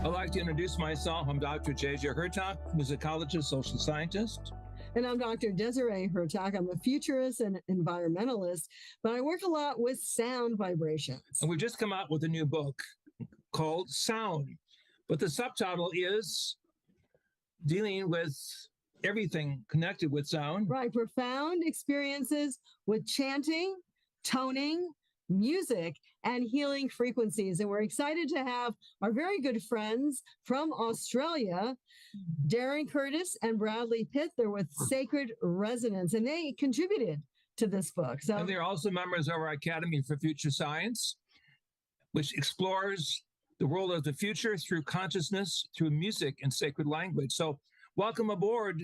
I'd like to introduce myself. I'm Dr. Desiree Hurtak, musicologist, social scientist. And I'm Dr. Desiree Hurtak. I'm a futurist and environmentalist, but I work a lot with sound vibrations. And we've just come out with a new book called Sound, but the subtitle is dealing with everything connected with sound. Right, profound experiences with chanting, toning, music, and healing frequencies. And we're excited to have our very good friends from Australia, Darren Curtis and Bradley Pitt. They're with Sacred Resonance, and they contributed to this book. So, and they're also members of our Academy for Future Science, which explores the world of the future through consciousness, through music and sacred language. So welcome aboard,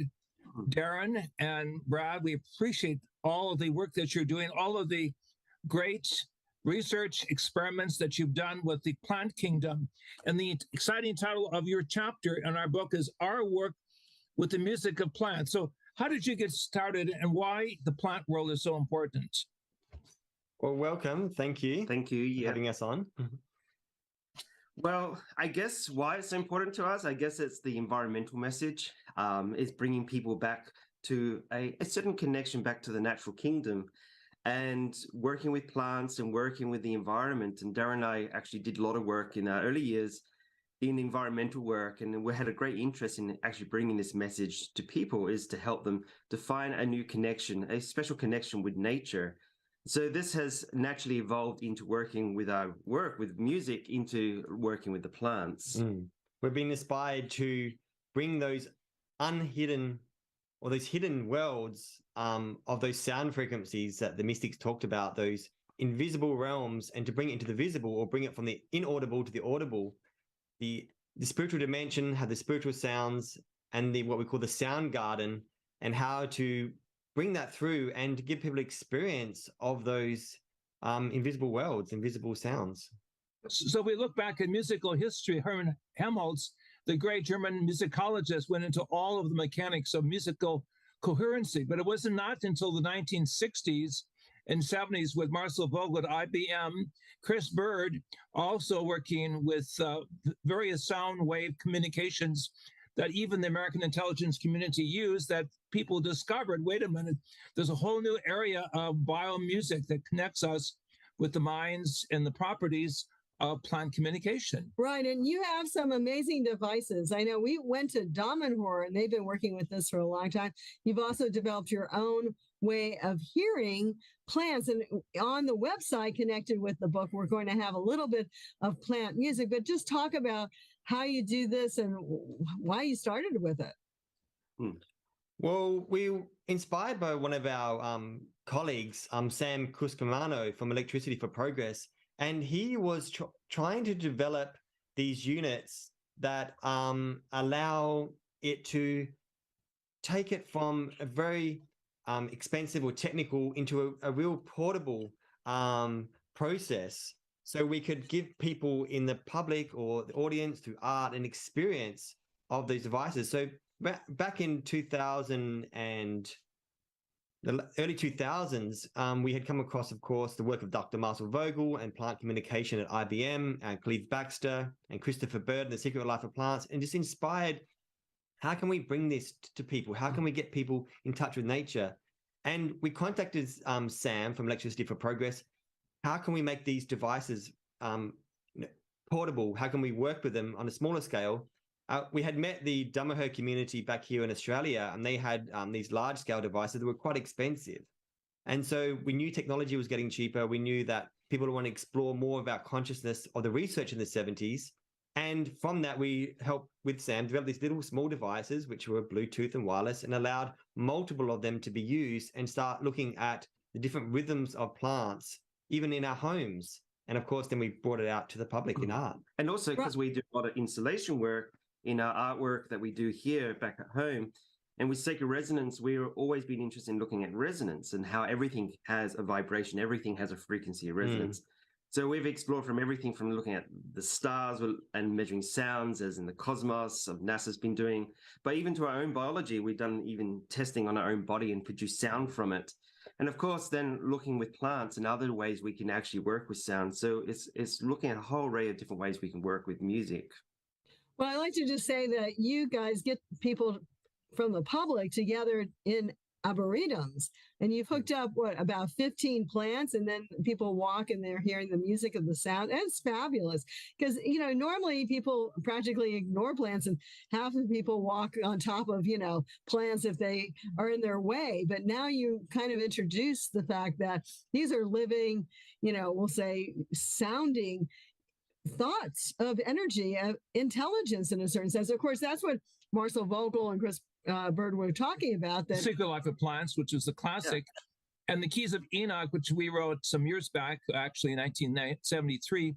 Darren and Brad. We appreciate all of the work that you're doing, all of the great research experiments that you've done with the plant kingdom. And the exciting title of your chapter in our book is Our Work with the Music of Plants. So how did you get started and why the plant world is so important? Well, welcome. Thank you. Thank you. For having us on. Well, I guess why it's so important to us, I guess it's the environmental message. It's bringing people back to a certain connection back to the natural kingdom and working with plants and working with the environment. And Darren and I actually did a lot of work in our early years in environmental work. And we had a great interest in actually bringing this message to people, is to help them to find a new connection, a special connection with nature. So this has naturally evolved into working with our work with music, into working with the plants. We've been inspired to bring those unhidden or those hidden worlds of those sound frequencies that the mystics talked about, those invisible realms, and to bring it into the visible, or bring it from the inaudible to the audible. The spiritual dimension had the spiritual sounds and what we call the sound garden, and how to bring that through and to give people experience of those invisible worlds, invisible sounds. So we look back at musical history. Hermann Helmholtz, the great German musicologist, went into all of the mechanics of musical coherency, but it wasn't not until the 1960s and 70s with Marcel Vogel at IBM, Chris Bird also working with various sound wave communications that even the American intelligence community used, that people discovered, wait a minute, there's a whole new area of biomusic that connects us with the minds and the properties of plant communication. Right, and you have some amazing devices. I know we went to Damenhor, and they've been working with this for a long time. You've also developed your own way of hearing plants, and on the website connected with the book, we're going to have a little bit of plant music, but just talk about how you do this and why you started with it. Well, we were inspired by one of our colleagues, Sam Cuscamano from Electricity for Progress, and he was trying to develop these units that allow it to take it from a very expensive or technical into a real portable process. So we could give people in the public or the audience through art an experience of these devices. So back in 2000 and the early 2000s, we had come across, of course, the work of Dr. Marcel Vogel and plant communication at IBM, and Cleve Baxter and Christopher Bird and The Secret Life of Plants, and just inspired, how can we bring this to people? How can we get people in touch with nature? And we contacted Sam from Electricity for Progress. How can we make these devices portable? How can we work with them on a smaller scale? We had met the Damaher community back here in Australia, and they had these large-scale devices that were quite expensive. And so we knew technology was getting cheaper. We knew that people would want to explore more about consciousness or the research in the 70s. And from that, we helped with Sam develop these little small devices, which were Bluetooth and wireless, and allowed multiple of them to be used, and start looking at the different rhythms of plants, even in our homes. And of course, then we brought it out to the public in art. And also because we do a lot of installation work in our artwork that we do here back at home. And with Sacred Resonance, we've always been interested in looking at resonance and how everything has a vibration, everything has a frequency of resonance. So we've explored from everything from looking at the stars and measuring sounds, as in the cosmos of NASA's been doing, but even to our own biology, we've done even testing on our own body and produced sound from it. And of course, then looking with plants and other ways we can actually work with sound. So it's looking at a whole array of different ways we can work with music. Well, I like to just say that you guys get people from the public together in arboretums, and you've hooked up what, about 15 plants, and then people walk and they're hearing the music of the sound. And it's fabulous because normally people practically ignore plants, and half of people walk on top of plants if they are in their way. But now you kind of introduce the fact that these are living, we'll say, sounding thoughts of energy, of intelligence in a certain sense. Of course, that's what Marcel Vogel and Chris Bird were talking about. The Secret Life of Plants, which is the classic, and the Keys of Enoch, which we wrote some years back, actually in 1973,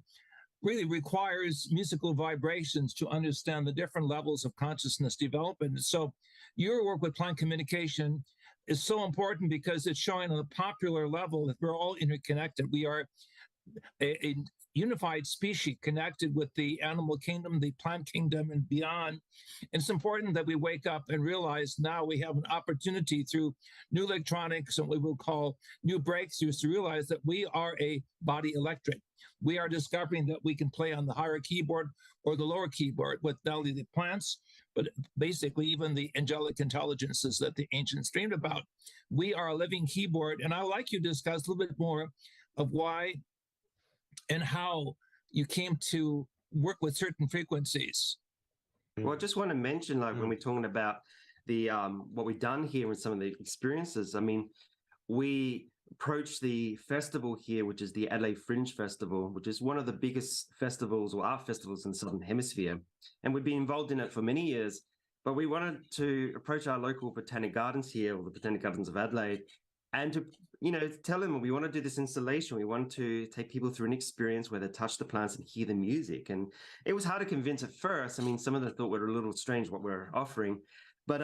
really requires musical vibrations to understand the different levels of consciousness development. So your work with plant communication is so important because it's showing on a popular level that we're all interconnected. We are a unified species connected with the animal kingdom, the plant kingdom, and beyond. And it's important that we wake up and realize now we have an opportunity through new electronics and what we will call new breakthroughs to realize that we are a body electric. We are discovering that we can play on the higher keyboard or the lower keyboard with not only the plants, but basically even the angelic intelligences that the ancients dreamed about. We are a living keyboard. And I'd like you to discuss a little bit more of why and how you came to work with certain frequencies. Well, I just want to mention, like when we're talking about the what we've done here and some of the experiences. I mean, we approached the festival here, which is the Adelaide Fringe Festival, which is one of the biggest festivals or art festivals in the Southern Hemisphere, and we've been involved in it for many years. But we wanted to approach our local botanic gardens here, or the Botanic Gardens of Adelaide, and to tell them we want to do this installation. We want to take people through an experience where they touch the plants and hear the music. And it was hard to convince at first. I mean, some of them thought we're a little strange what we're offering, but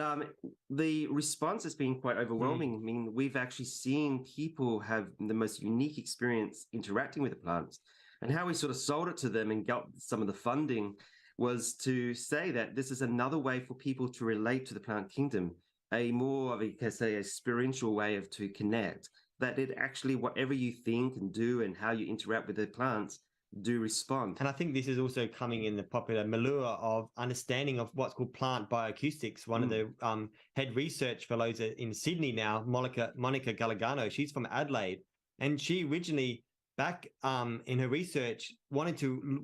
the response has been quite overwhelming. I mean, we've actually seen people have the most unique experience interacting with the plants. And how we sort of sold it to them and got some of the funding was to say that this is another way for people to relate to the plant kingdom, a more of a spiritual way to connect, that it actually, whatever you think and do and how you interact with the plants, do respond. And I think this is also coming in the popular milieu of understanding of what's called plant bioacoustics. One of the head research fellows in Sydney now, Monica Galagano, she's from Adelaide. And she originally, back in her research, wanted to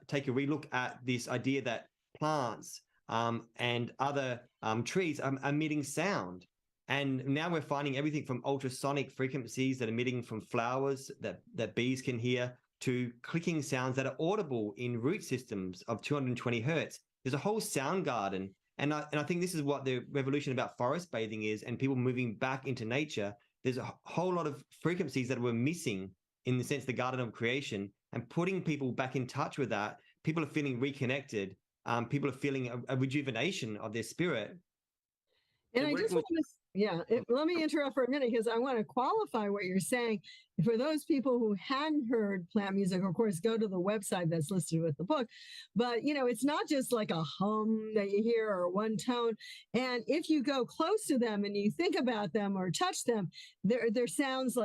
take a relook at this idea that plants and other trees are emitting sound. And now we're finding everything from ultrasonic frequencies that are emitting from flowers that bees can hear to clicking sounds that are audible in root systems of 220 hertz. There's a whole sound garden. And I think this is what the revolution about forest bathing is, and people moving back into nature. There's a whole lot of frequencies that were missing in the sense the garden of creation, and putting people back in touch with that. People are feeling reconnected. People are feeling a rejuvenation of their spirit. And I just want to, let me interrupt for a minute because I want to qualify what you're saying. For those people who hadn't heard plant music, of course, go to the website that's listed with the book. But, it's not just like a hum that you hear or one tone. And if you go close to them and you think about them or touch them, their sounds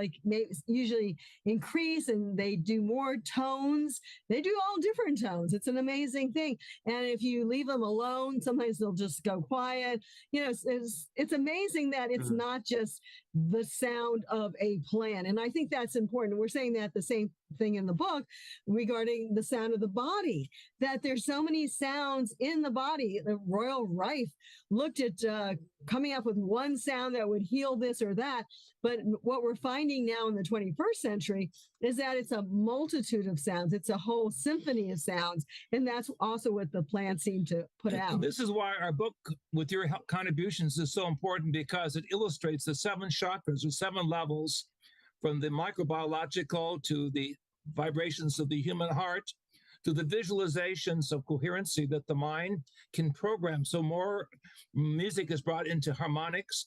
usually increase, and they do more tones. They do all different tones. It's an amazing thing. And if you leave them alone, sometimes they'll just go quiet. It's amazing that it's not just the sound of a plant. And I think that's important. We're saying that the same thing in the book regarding the sound of the body, that there's so many sounds in the body. The Royal Rife looked at coming up with one sound that would heal this or that. But what we're finding now in the 21st century is that it's a multitude of sounds. It's a whole symphony of sounds. And that's also what the plants seem to put out. This is why our book with your contributions is so important, because it illustrates the 7 chakras or 7 levels, from the microbiological to the vibrations of the human heart to the visualizations of coherency that the mind can program. So more music is brought into harmonics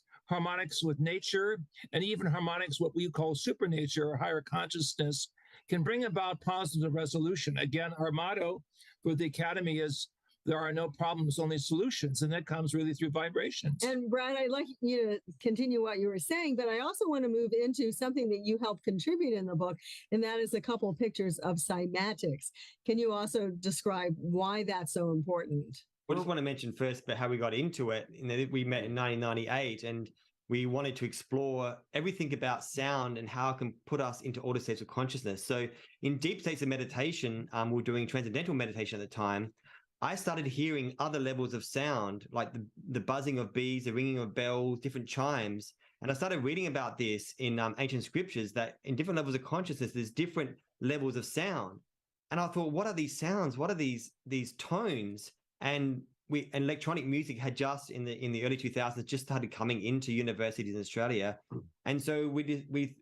with nature, and even harmonics, what we call supernature or higher consciousness, can bring about positive resolution. Again, our motto for the Academy is there are no problems, only solutions. And that comes really through vibrations. And Brad, I'd like you to continue what you were saying, but I also want to move into something that you helped contribute in the book, and that is a couple of pictures of cymatics. Can you also describe why that's so important? I just want to mention first about how we got into it. We met in 1998, and we wanted to explore everything about sound and how it can put us into altered states of consciousness. So in deep states of meditation, we were doing transcendental meditation at the time. I started hearing other levels of sound, like the buzzing of bees, the ringing of bells, different chimes. And I started reading about this in ancient scriptures, that in different levels of consciousness, there's different levels of sound. And I thought, what are these sounds? What are these tones? And electronic music had just in the early 2000s just started coming into universities in Australia. And so we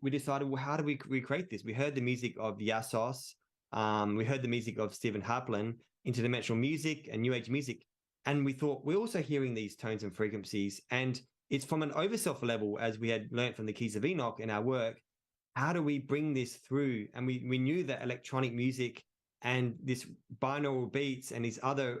decided, well, how do we recreate this? We heard the music of Yassos. We heard the music of Stephen Haplin, interdimensional music and new age music. And we thought, we're also hearing these tones and frequencies. And it's from an overself level, as we had learned from the Keys of Enoch in our work. How do we bring this through? And we knew that electronic music and this binaural beats and these other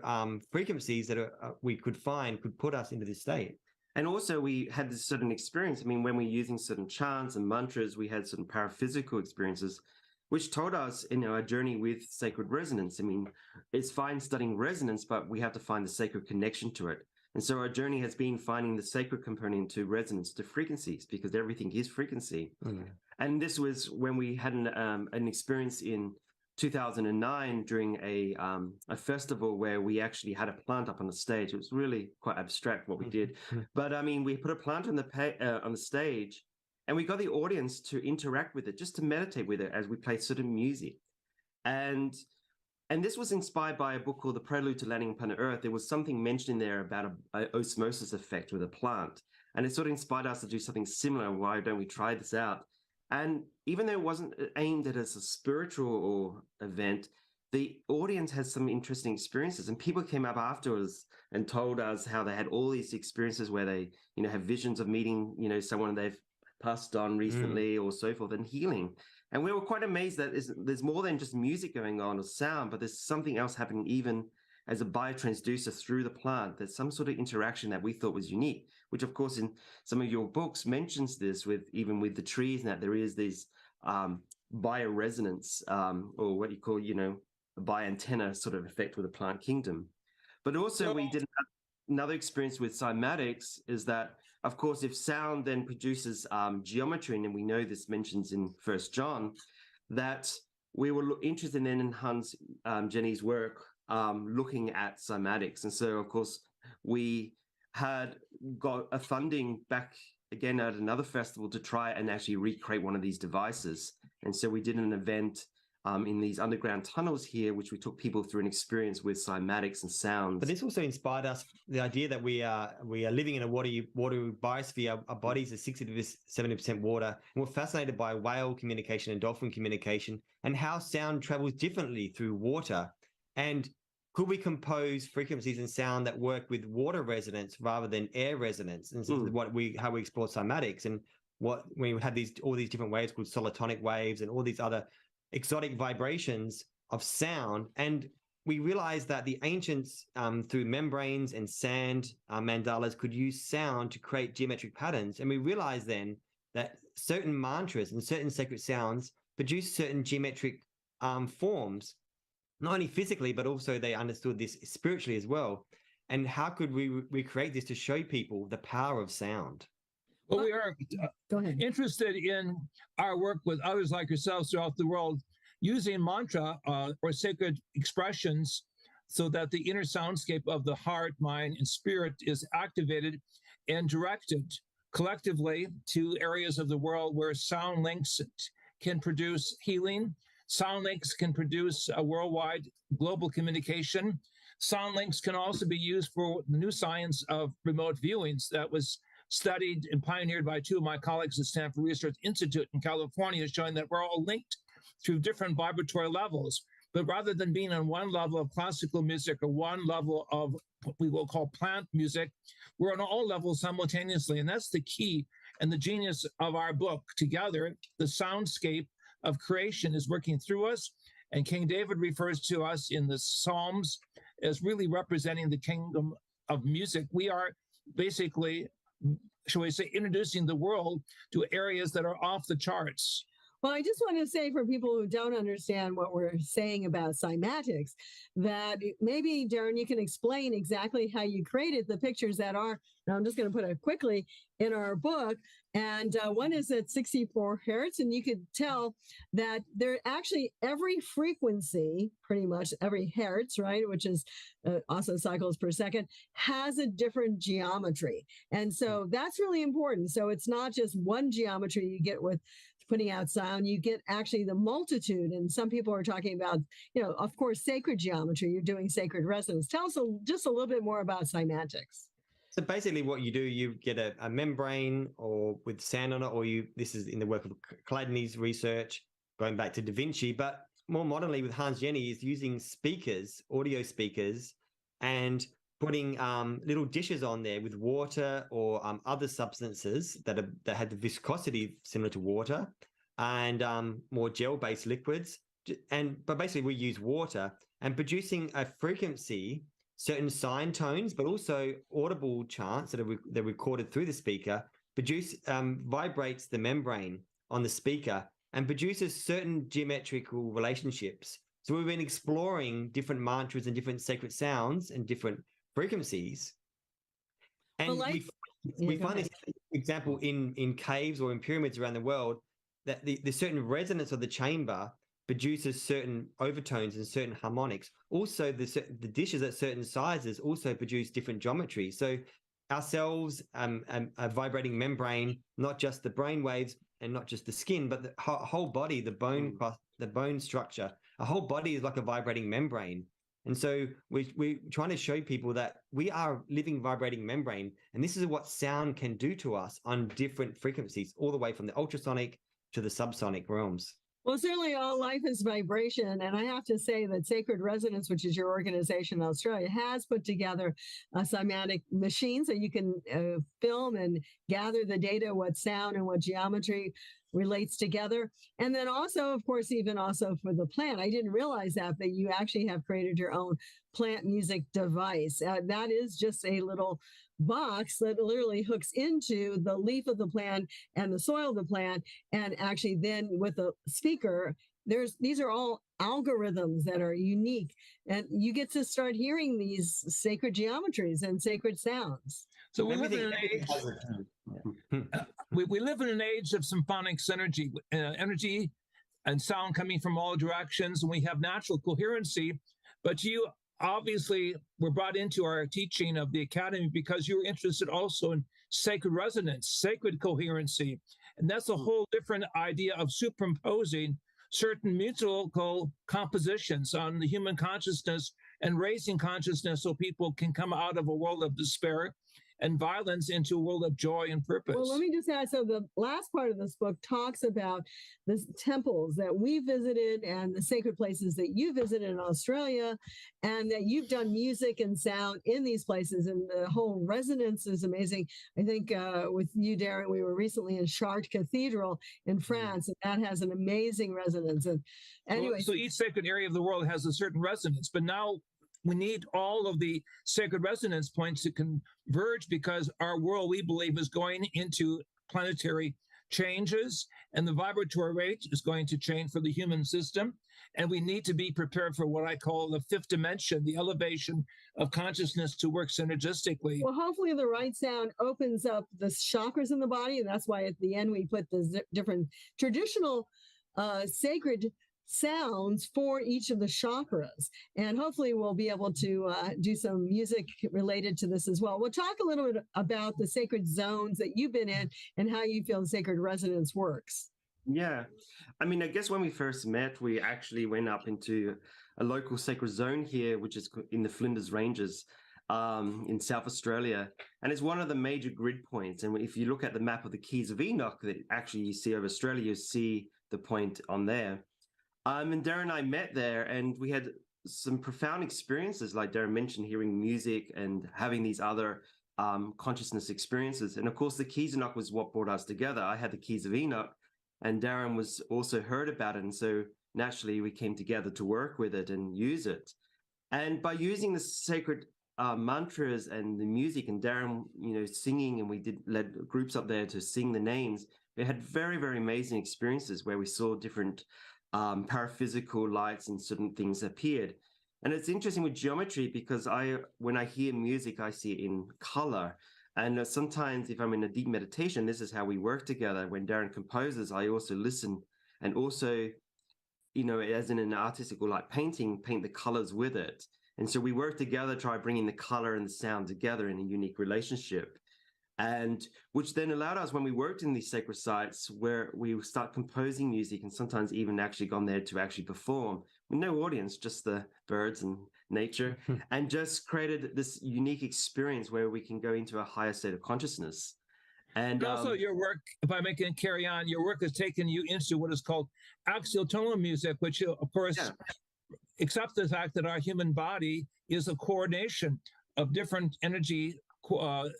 frequencies that we could find could put us into this state. And also we had this certain experience. I mean, when we're using certain chants and mantras, we had certain paraphysical experiences, which told us in our journey with sacred resonance. I mean, it's fine studying resonance, but we have to find the sacred connection to it. And so our journey has been finding the sacred component to resonance, to frequencies, because everything is frequency. Mm. And this was when we had an experience in 2009 during a festival where we actually had a plant up on the stage. It was really quite abstract what we did. But I mean, we put a plant on the stage, and we got the audience to interact with it, just to meditate with it as we played certain music. And this was inspired by a book called The Prelude to Landing Upon Earth. There was something mentioned in there about an osmosis effect with a plant. And it sort of inspired us to do something similar. Why don't we try this out? And even though it wasn't aimed at as a spiritual event, the audience had some interesting experiences. And people came up afterwards and told us how they had all these experiences where they, have visions of meeting, someone they've passed on recently or so forth, and healing. And we were quite amazed that there's more than just music going on or sound, but there's something else happening even as a biotransducer through the plant. There's some sort of interaction that we thought was unique, which of course in some of your books mentions this even with the trees, and that there is this bioresonance or what you call, a bioantenna sort of effect with the plant kingdom. But also we did another experience with cymatics, is that of course, if sound then produces geometry, and we know this mentions in 1 John, that we were interested then in Hans Jenny's work looking at cymatics. And so, of course, we had got a funding back again at another festival to try and actually recreate one of these devices. And so we did an event in these underground tunnels here, which we took people through an experience with cymatics and sounds. But this also inspired us, the idea that we are living in a water biosphere. Our bodies are 60 to 70% water. And we're fascinated by whale communication and dolphin communication, and how sound travels differently through water. And could we compose frequencies and sound that work with water resonance rather than air resonance? And so how we explore cymatics, and we have all these different waves called solitonic waves and all these other exotic vibrations of sound. And we realized that the ancients, through membranes and sand mandalas, could use sound to create geometric patterns. And we realized then that certain mantras and certain sacred sounds produce certain geometric forms, not only physically, but also they understood this spiritually as well. And how could we recreate this to show people the power of sound? Well, we are interested in our work with others like yourselves throughout the world, using mantra or sacred expressions so that the inner soundscape of the heart, mind, and spirit is activated and directed collectively to areas of the world where sound links can produce healing. Sound links can produce a worldwide global communication. Sound links can also be used for the new science of remote viewings that was studied and pioneered by two of my colleagues at Stanford Research Institute in California, showing that we're all linked through different vibratory levels. But rather than being on one level of classical music or one level of what we will call plant music, we're on all levels simultaneously. And that's the key and the genius of our book. Together, the soundscape of creation is working through us. And King David refers to us in the Psalms as really representing the kingdom of music. We are basically, shall we say, introducing the world to areas that are off the charts. Well, I just want to say for people who don't understand what we're saying about cymatics, that maybe, Darren, you can explain exactly how you created the pictures that are, and I'm just going to put it quickly, in our book. And one is at 64 hertz, and you could tell that they're actually every frequency, pretty much every hertz, right, which is also cycles per second, has a different geometry. And so that's really important. So it's not just one geometry you get with putting out sound, you get actually the multitude. And some people are talking about, of course, sacred geometry. You're doing sacred resonance. Tell us just a little bit more about cymatics. So basically what you do, you get a membrane or with sound on it, or this is in the work of Chladni's research, going back to Da Vinci, but more modernly with Hans Jenny is using speakers, audio speakers, and putting little dishes on there with water or other substances that had the viscosity similar to water, and more gel-based liquids. But basically we use water and producing a frequency, certain sine tones, but also audible chants that are recorded through the speaker, vibrates the membrane on the speaker and produces certain geometrical relationships. So we've been exploring different mantras and different sacred sounds and different frequencies. And we find this example in caves or in pyramids around the world, that the certain resonance of the chamber produces certain overtones and certain harmonics. Also, the dishes at certain sizes also produce different geometry. So ourselves, a vibrating membrane, not just the brain waves and not just the skin, but the whole body, the bone structure, a whole body is like a vibrating membrane. And so we're trying to show people that we are a living vibrating membrane, and this is what sound can do to us on different frequencies, all the way from the ultrasonic to the subsonic realms. Well, certainly all life is vibration. And I have to say that Sacred Resonance, which is your organization in Australia, has put together a cymatic machine so you can film and gather the data, what sound and what geometry relates together. And then also, of course, even also for the plant. I didn't realize that, but you actually have created your own plant music device. That is just a little box that literally hooks into the leaf of the plant and the soil of the plant. And actually then with a speaker, these are all algorithms that are unique. And you get to start hearing these sacred geometries and sacred sounds. So we live in an age. We live in an age of symphonic synergy, energy and sound coming from all directions, and we have natural coherency. But you obviously were brought into our teaching of the academy because you were interested also in sacred resonance, sacred coherency, and that's a whole different idea of superimposing certain musical compositions on the human consciousness and raising consciousness so people can come out of a world of despair and violence into a world of joy and purpose. Well, let me just add, so the last part of this book talks about the temples that we visited and the sacred places that you visited in Australia, and that you've done music and sound in these places, and the whole resonance is amazing. I think with you, Darren, we were recently in Chartres Cathedral in France, and that has an amazing resonance. And anyway, so each sacred area of the world has a certain resonance, but now we need all of the sacred resonance points to converge, because our world, we believe, is going into planetary changes, and the vibratory rate is going to change for the human system. And we need to be prepared for what I call the fifth dimension, the elevation of consciousness to work synergistically. Well, hopefully the right sound opens up the chakras in the body. And that's why at the end we put the different traditional sacred sounds for each of the chakras. And hopefully we'll be able to do some music related to this as well. We'll talk a little bit about the sacred zones that you've been in and how you feel the sacred resonance works. Yeah. I mean, I guess when we first met, we actually went up into a local sacred zone here, which is in the Flinders Ranges in South Australia. And it's one of the major grid points. And if you look at the map of the Keys of Enoch that actually you see over Australia, you see the point on there. And Darren and I met there, and we had some profound experiences, like Darren mentioned, hearing music and having these other consciousness experiences. And of course, the Keys of Enoch was what brought us together. I had the Keys of Enoch, and Darren was also heard about it. And so naturally, we came together to work with it and use it. And by using the sacred mantras and the music, and Darren, singing, and we led groups up there to sing the names, we had very, very amazing experiences where we saw different paraphysical lights and certain things appeared. And it's interesting with geometry because when I hear music, I see it in color. And sometimes if I'm in a deep meditation, this is how we work together. When Darren composes, I also listen and also, as in an artistic or like painting, paint the colors with it. And so we work together, try bringing the color and the sound together in a unique relationship. And which then allowed us, when we worked in these sacred sites, where we would start composing music and sometimes even actually gone there to actually perform with no audience, just the birds and nature, and just created this unique experience where we can go into a higher state of consciousness. And also your work, if I can carry on, your work has taken you into what is called axial tonal music, which of course accepts the fact that our human body is a coordination of different energy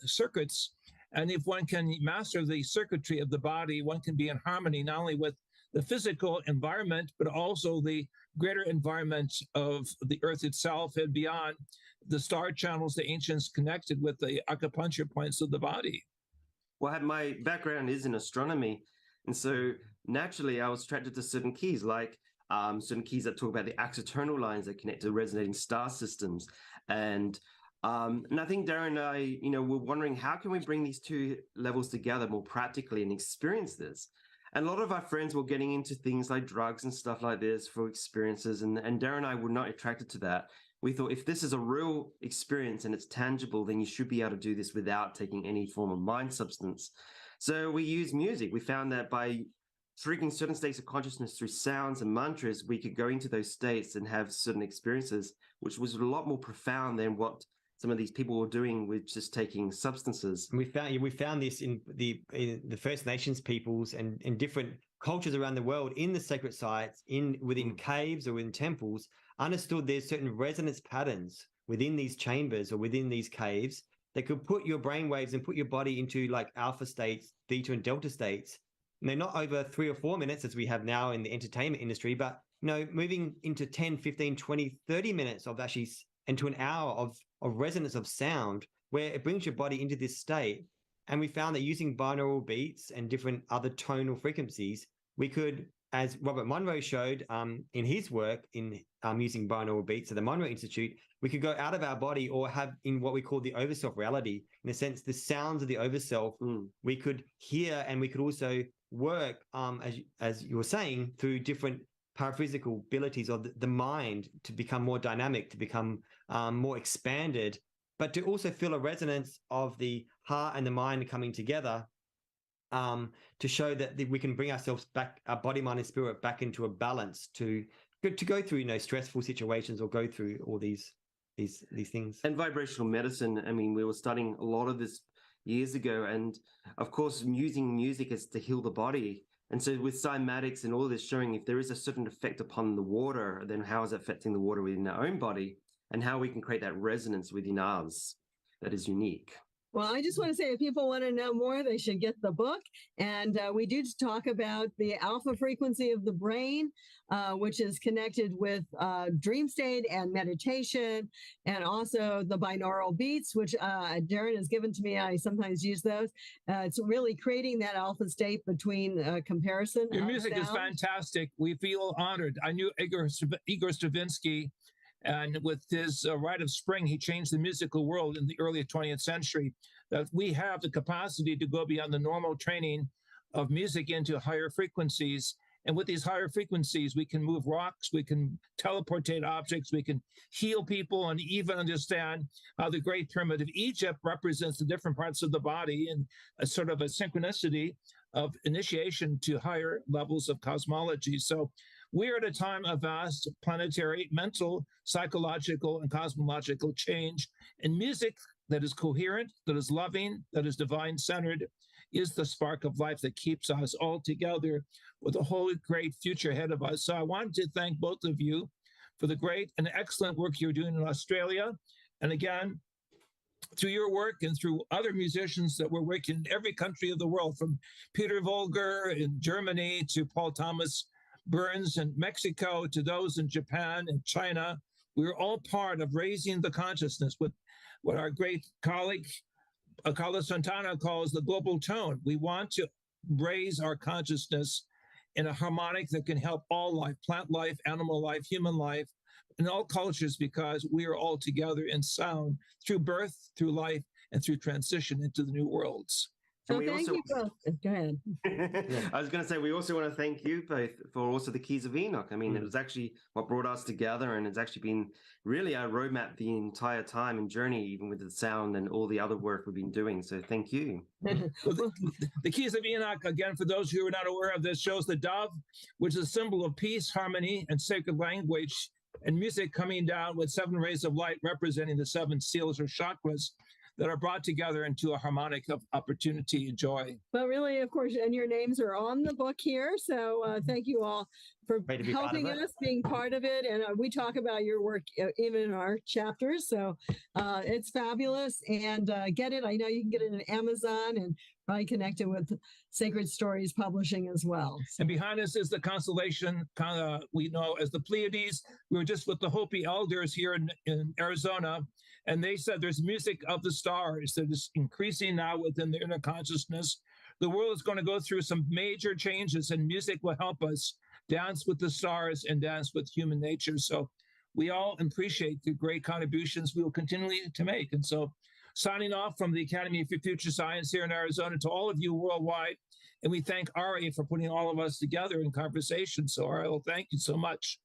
circuits. And if one can master the circuitry of the body, one can be in harmony not only with the physical environment, but also the greater environment of the earth itself and beyond the star channels the ancients connected with the acupuncture points of the body. Well, my background is in astronomy. And so naturally I was attracted to certain keys, like certain keys that talk about the axotonal lines that connect to resonating star systems. And I think Darren and I, were wondering, how can we bring these two levels together more practically and experience this? And a lot of our friends were getting into things like drugs and stuff like this for experiences. And Darren and I were not attracted to that. We thought, if this is a real experience and it's tangible, then you should be able to do this without taking any form of mind substance. So we use music. We found that by triggering certain states of consciousness through sounds and mantras, we could go into those states and have certain experiences, which was a lot more profound than what some of these people were doing with just taking substances. We found this in the First Nations peoples and in different cultures around the world, in the sacred sites, within caves or in temples, understood there's certain resonance patterns within these chambers or within these caves that could put your brainwaves and put your body into like alpha states, theta and delta states. And they're not over 3 or 4 minutes as we have now in the entertainment industry, but moving into 10, 15, 20, 30 minutes of actually into an hour of resonance of sound, where it brings your body into this state. And we found that using binaural beats and different other tonal frequencies, we could, as Robert Monroe showed in his work in using binaural beats at the Monroe Institute, we could go out of our body or have in what we call the overself reality, in a sense, the sounds of the overself, we could hear, and we could also work, as you were saying, through different paraphysical abilities of the mind to become more dynamic, to become more expanded, but to also feel a resonance of the heart and the mind coming together, to show that we can bring ourselves back, our body, mind, and spirit back into a balance to go through stressful situations or go through all these things. And vibrational medicine, we were studying a lot of this years ago, and of course using music is to heal the body. And so with cymatics and all this showing, if there is a certain effect upon the water, then how is it affecting the water within our own body, and how we can create that resonance within ours that is unique. Well, I just want to say, if people want to know more, they should get the book. And we do talk about the alpha frequency of the brain, which is connected with dream state and meditation, and also the binaural beats, which Darren has given to me. I sometimes use those. It's really creating that alpha state between comparison. Your music is fantastic. We feel honored. I knew Igor Stravinsky, and with his Rite of Spring, he changed the musical world in the early 20th century. That we have the capacity to go beyond the normal training of music into higher frequencies. And with these higher frequencies, we can move rocks, we can teleportate objects, we can heal people, and even understand how the Great Pyramid of Egypt represents the different parts of the body and a sort of a synchronicity of initiation to higher levels of cosmology. So we're at a time of vast planetary, mental, psychological, and cosmological change. And music that is coherent, that is loving, that is divine-centered, is the spark of life that keeps us all together with a whole great future ahead of us. So I wanted to thank both of you for the great and excellent work you're doing in Australia. And again, through your work and through other musicians that were working in every country of the world, from Peter Volger in Germany to Paul Thomas Burns in Mexico, to those in Japan and China, We're all part of raising the consciousness with what our great colleague, Carlos Santana, calls the global tone. We want to raise our consciousness in a harmonic that can help all life, plant life, animal life, human life, in all cultures, because we are all together in sound through birth, through life, and through transition into the new worlds. So we thank also- you both. Go ahead. I was going to say, we also want to thank you both for also the Keys of Enoch. I mean, it was actually what brought us together, and it's actually been really our roadmap the entire time and journey, even with the sound and all the other work we've been doing. So thank you. Well, the Keys of Enoch, again, for those who are not aware of this, shows the dove, which is a symbol of peace, harmony, and sacred language, and music coming down with 7 rays of light representing the 7 seals or chakras that are brought together into a harmonic of opportunity and joy. But really, of course, and your names are on the book here. So thank you all for Great to be part of helping it. us, being part of it. And we talk about your work even in our chapters. So it's fabulous. And get it. I know you can get it on Amazon and probably connect it with Sacred Stories Publishing as well. So, And behind us is the constellation we know as the Pleiades. We were just with the Hopi elders here in Arizona, and they said there's music of the stars that is increasing now within the inner consciousness. The world is going to go through some major changes, and music will help us dance with the stars and dance with human nature. So we all appreciate the great contributions we will continue to make. And so signing off from the Academy for Future Science here in Arizona to all of you worldwide. And we thank Ari for putting all of us together in conversation. So Ari, well, thank you so much.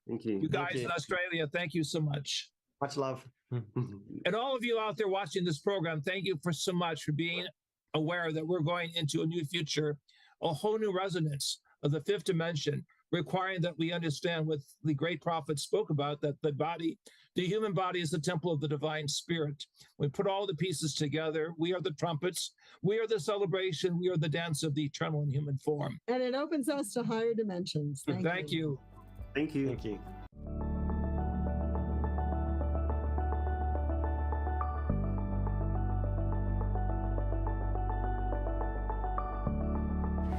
Thank you. You guys you. in Australia, thank you so much. Much love. And all of you out there watching this program, thank you for so much for being aware that we're going into a new future, a whole new resonance of the 5th dimension, requiring that we understand what the great prophet spoke about, that the human body is the temple of the divine spirit. We put all the pieces together. We are the trumpets. We are the celebration. We are the dance of the eternal and human form. and it opens us to higher dimensions. Thank you. Thank you. Thank you.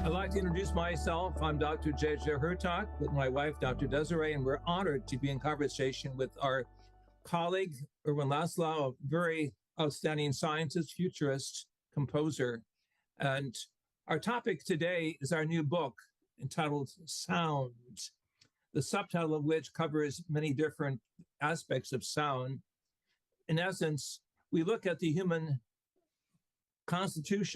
I'd like to introduce myself. I'm Dr. Desiree Hurtak with my wife, Dr. Desiree, and we're honored to be in conversation with our colleague, Ervin Laszlo, a very outstanding scientist, futurist, composer. And our topic today is our new book entitled Sound, the subtitle of which covers many different aspects of sound. In essence, we look at the human constitution